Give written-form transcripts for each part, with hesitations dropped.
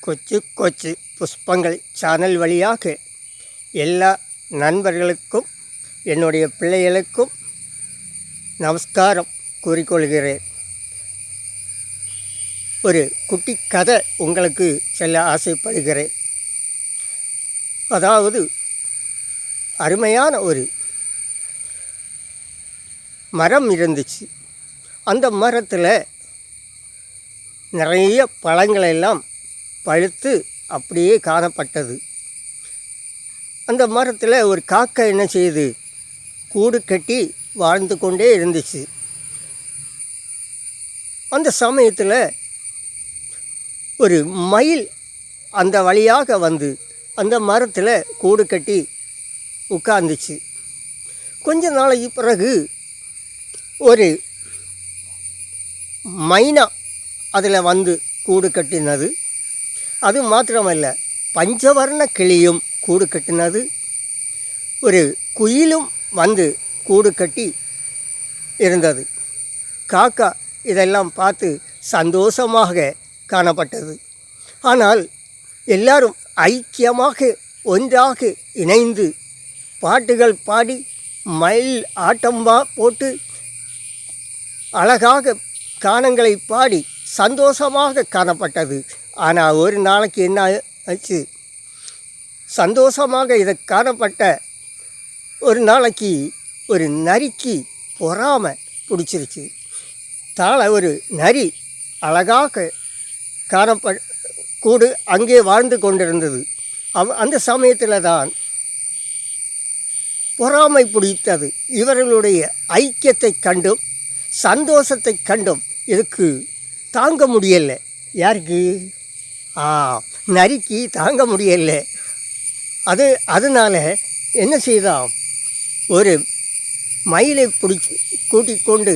கொச்சு கொச்சு புஷ்பங்கள் channel வழியாக எல்லா நண்பர்களுக்கும் என்னுடைய பிள்ளைகளுக்கும் நமஸ்காரம் கூறிக்கொள்கிறேன். ஒரு குட்டி கதை உங்களுக்கு சொல்ல ஆசைப்படுகிறேன். அதாவது அருமையான ஒரு மரம் இருந்துச்சு. அந்த மரத்தில் நிறைய பழங்களெல்லாம் பழுத்து அப்படியே காணப்பட்டது. அந்த மரத்தில் ஒரு காக்கை என்ன செய்யுது, கூடு கட்டி வாழ்ந்து கொண்டே இருந்துச்சு. அந்த சமயத்தில் ஒரு மயில் அந்த வழியாக வந்து அந்த மரத்தில் கூடு கட்டி உட்கார்ந்துச்சு. கொஞ்ச நாளைக்கு பிறகு ஒரு மைனா அதில் வந்து கூடு கட்டினது. அது மாத்திரமல்ல, பஞ்சவர்ண கிளியும் கூடு கட்டினது. ஒரு குயிலும் வந்து கூடு கட்டி இருந்தது. காக்கா இதெல்லாம் பார்த்து சந்தோஷமாக காணப்பட்டது. ஆனால் எல்லாரும் ஐக்கியமாக ஒன்றாக இணைந்து பாட்டுகள் பாடி மயில் ஆட்டம்பா போட்டு அழகாக கானங்களை பாடி சந்தோஷமாக காணப்பட்டது. ஆனால் ஒரு நாளைக்கு என்ன ஆச்சு, சந்தோஷமாக இதை காணப்பட்ட ஒரு நாளைக்கு ஒரு நரிக்கு பொறாமை பிடிச்சிருச்சு. ஒரு நரி அழகாக கூடு அங்கே வாழ்ந்து கொண்டிருந்தது. அந்த சமயத்தில் தான் பொறாமை பிடித்தது. இவர்களுடைய ஐக்கியத்தை கண்டும் சந்தோஷத்தை கண்டும் இதுக்கு தாங்க முடியலை. யாருக்கு? நரிக்கு தாங்க முடியலை. அதனால் என்ன செய்தான், ஒரு மயிலை பிடிச்சி கூட்டிக் கொண்டு,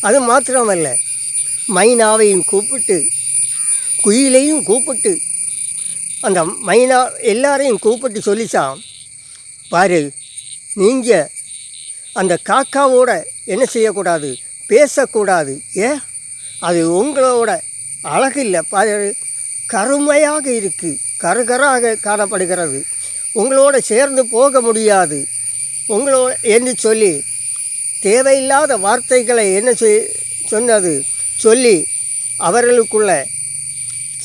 அது மாத்திரமல்ல மைனாவையும் கூப்பிட்டு குயிலையும் கூப்பிட்டு அந்த மைனா எல்லாரையும் கூப்பிட்டு சொல்லிச்சான், பாரு, நீங்கள் அந்த காக்காவோட என்ன செய்யக்கூடாது, பேசக்கூடாது. ஏன்? அது உங்களோட அழகு இல்லை, பாரு, கருமையாக இருக்குது, கருகராக காணப்படுகிறது, உங்களோட சேர்ந்து போக முடியாது உங்களோட என்று சொல்லி தேவையில்லாத வார்த்தைகளை என்ன சொன்னது சொல்லி அவர்களுக்குள்ள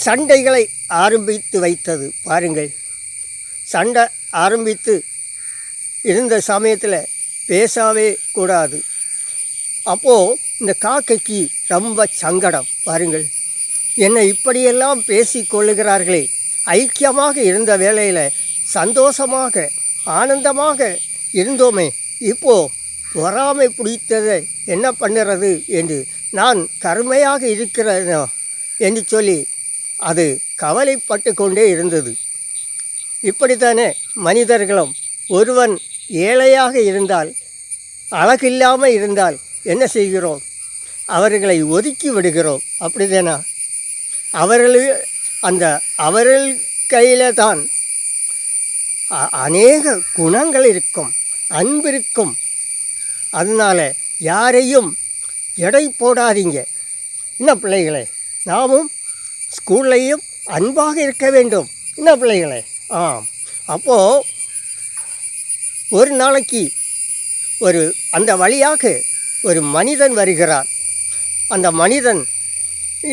சண்டைகளை ஆரம்பித்து வைத்தது. பாருங்கள், சண்டை ஆரம்பித்து இருந்த சமயத்தில் பேசவே கூடாது. அப்போது இந்த காக்கைக்கு ரொம்ப சங்கடம். பாருங்கள், என்னை இப்படியெல்லாம் பேசி கொள்ளுகிறார்களே, ஐக்கியமாக இருந்த வேளையில் சந்தோஷமாக ஆனந்தமாக இருந்தோமே, இப்போது பொறாமை பிடித்ததை என்ன பண்ணுறது என்று நான் கருமையாக இருக்கிறேனோ என்று சொல்லி அது கவலைப்பட்டு கொண்டே இருந்தது. இப்படித்தானே மனிதர்களும், ஒருவன் ஏழையாக இருந்தால், அழகில்லாமல் இருந்தால் என்ன செய்கிறோம், அவர்களை ஒதுக்கி விடுகிறோம். அப்படிதானா? அவர்கள் கையில் தான் அநேக குணங்கள் இருக்கும், அன்பு இருக்கும். அதனால் யாரையும் எடை போடாதீங்க. என்ன பிள்ளைகளே, நாமும் ஸ்கூல்லையும் அன்பாக இருக்க வேண்டும். என்ன பிள்ளைகளே? அப்போது ஒரு நாளைக்கு அந்த வழியாக ஒரு மனிதன் வருகிறார். அந்த மனிதன்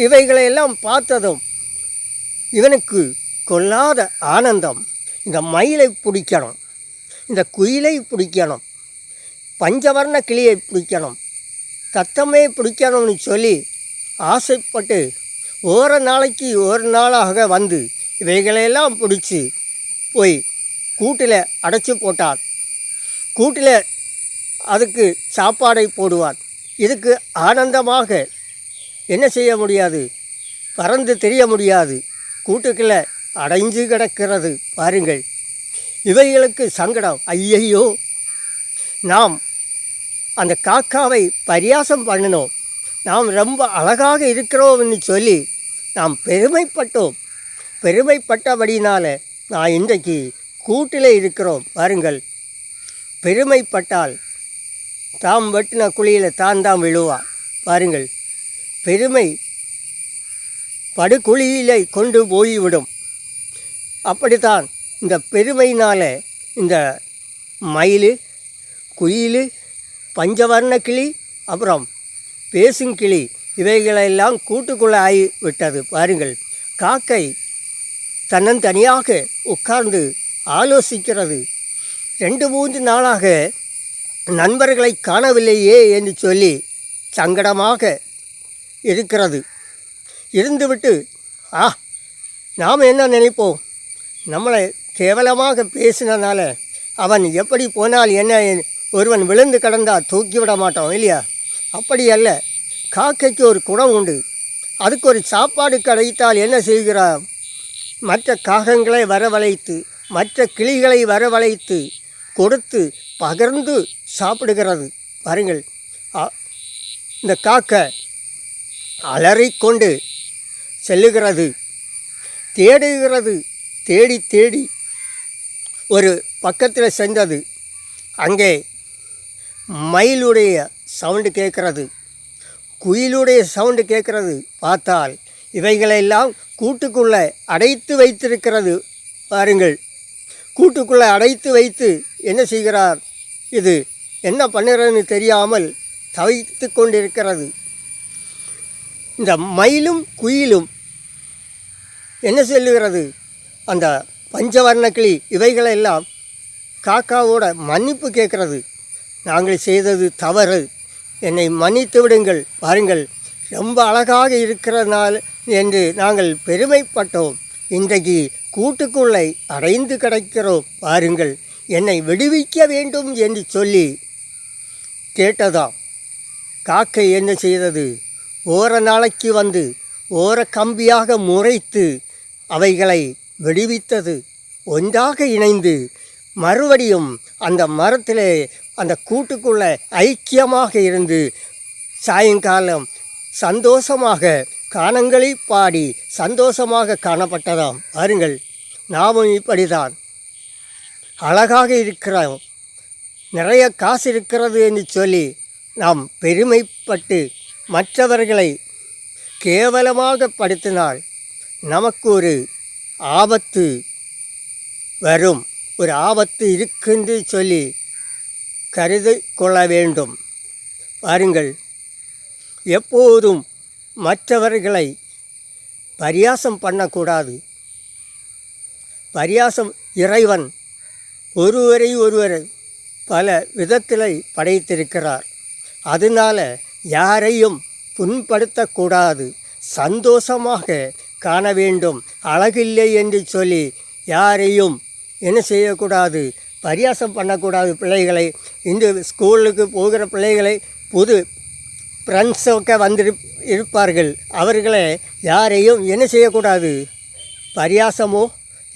இவைகளையெல்லாம் பார்த்ததும் இவனுக்கு கொள்ளாத ஆனந்தம். இந்த மயிலை பிடிக்கணும், இந்த குயிலை பிடிக்கணும், பஞ்சவர்ண கிளியை பிடிக்கணும், தத்தமே பிடிக்கணும்னு சொல்லி ஆசைப்பட்டு நாளைக்கு ஒரு நாளாக வந்து இவைகளையெல்லாம் பிடிச்சி போய் கூட்டில் அடைச்சி போட்டார். கூட்டில் அதுக்கு சாப்பாடை போடுவார். இதுக்கு ஆனந்தமாக என்ன செய்ய முடியாது, பறந்து தெரிய முடியாது, கூட்டுக்குள்ளே அடைஞ்சு கிடக்கிறது. பாருங்கள், இவைகளுக்கு சங்கடம். ஐயையோ, நாம் அந்த காக்காவை பரியாசம் பண்ணினோம், நாம் ரொம்ப அழகாக இருக்கிறோம்னு சொல்லி நாம் பெருமைப்பட்டோம். பெருமைப்பட்டபடினால் நான் இன்றைக்கு கூட்டில் இருக்கிறோம். பாருங்கள், பெருமைப்பட்டால் தாம் வெட்டின குழியில் தான் விழுவா. பாருங்கள், பெருமை படுகுழியிலே கொண்டு போய்விடும். அப்படித்தான் இந்த பெருமையினால் இந்த மயில், குயில், பஞ்சவர்ண கிளி, அப்புறம் பேசுங்கிளி இவைகளெல்லாம் கூட்டுக்குள்ளே ஆகிவிட்டது. பாருங்கள், காக்கை தன்னந்தனியாக உட்கார்ந்து ஆலோசிக்கிறது. 2-3 நாளாக நண்பர்களை காணவில்லையே என்று சொல்லி சங்கடமாக இருக்கிறது. இருந்துவிட்டு நாம் என்ன நினைப்போம், நம்மளை கேவலமாக பேசினனால அவன் எப்படி போனால் என்ன, ஒருவன் விழுந்து கிடந்தால் தூக்கிவிட மாட்டோம் இல்லையா? அப்படி அல்ல. காக்கைக்கு ஒரு குணம் உண்டு. அதுக்கு ஒரு சாப்பாடு கிடைத்தால் என்ன செய்கிறார், மற்ற காகங்களை வரவழைத்து, மற்ற கிளிகளை வரவழைத்து கொடுத்து பகிர்ந்து சாப்பிடுகிறது. பாருங்கள், இந்த காக்கை அலறிக்கொண்டு செல்லுகிறது, தேடுகிறது. தேடி தேடி ஒரு பக்கத்தில் சென்றது. அங்கே மயிலுடைய சவுண்டு கேட்கிறது, குயிலுடைய சவுண்டு கேட்கிறது. பார்த்தால் இவைகளெல்லாம் கூட்டுக்குள்ளே அடைத்து வைத்திருக்கிறது. பாருங்கள், கூட்டுக்குள்ளே அடைத்து வைத்து என்ன செய்கிறார், இது என்ன பண்ணுறதுன்னு தெரியாமல் தவித்து கொண்டிருக்கிறது. இந்த மயிலும் குயிலும் என்ன சொல்லுகிறது, அந்த பஞ்சவர்ண கிளி இவைகளெல்லாம் காக்காவோட மன்னிப்பு கேட்கிறது. நாங்கள் செய்தது தவறு, என்னை மன்னித்து விடுங்கள். பாருங்கள், ரொம்ப அழகாக இருக்கிறதுனால என்று நாங்கள் பெருமைப்பட்டோம். இன்றைக்கு கூட்டுக்குள்ளே அடைந்து கிடக்கிறோம். பாருங்கள், என்னை விடுவிக்க வேண்டும் என்று சொல்லி கேட்டதாம். காக்கை என்ன செய்தது, ஓர நாளைக்கு வந்து ஓர கம்பியாக முறைத்து அவைகளை விடுவித்தது. ஒன்றாக இணைந்து மறுபடியும் அந்த மரத்திலே அந்த கூட்டுக்குள்ளே ஐக்கியமாக இருந்து சாயங்காலம் சந்தோஷமாக கானங்களை பாடி சந்தோஷமாக காணப்பட்டதாம். பாருங்கள், நாமும் இப்படிதான் அழகாக இருக்கிறோம், நிறைய காசு இருக்கிறது என்று சொல்லி நாம் பெருமைப்பட்டு மற்றவர்களை கேவலமாக படுத்தினால் நமக்கு ஒரு ஆபத்து வரும். ஒரு ஆபத்து இருக்குன்னு சொல்லி கருதி கொள்ள வேண்டும். பாருங்கள், எப்போதும் மற்றவர்களை பரியாசம் பண்ணக்கூடாது. பரியாசம், இறைவன் ஒருவரை ஒருவர் பல விதத்தில் படைத்திருக்கிறார். அதனால் யாரையும் புண்படுத்தக்கூடாது, சந்தோஷமாக காண வேண்டும். அழகில்லை என்று சொல்லி யாரையும் என்ன செய்யக்கூடாது, பரியாசம் பண்ணக்கூடாது. பிள்ளைகளை, இந்த ஸ்கூலுக்கு போகிற பிள்ளைகளை புது ஃப்ரெண்ட்ஸொക്കെ இருப்பார்கள். அவர்களை யாரையும் என்ன செய்யக்கூடாது, பரியாசமோ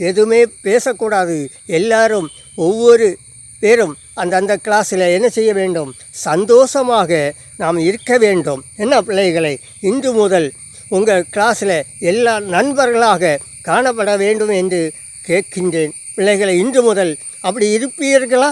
எதுவுமே பேசக்கூடாது. எல்லாரும் ஒவ்வொரு பேரும் அந்தந்த கிளாஸில் என்ன செய்ய வேண்டும், சந்தோஷமாக நாம் இருக்க வேண்டும். என்ன பிள்ளைகளை, இன்று முதல் உங்கள் கிளாஸில் எல்லா நண்பர்களாக காணப்பட வேண்டும் என்று கேட்கின்றேன். பிள்ளைகளை, இன்று முதல் அப்படி இருப்பீர்களா?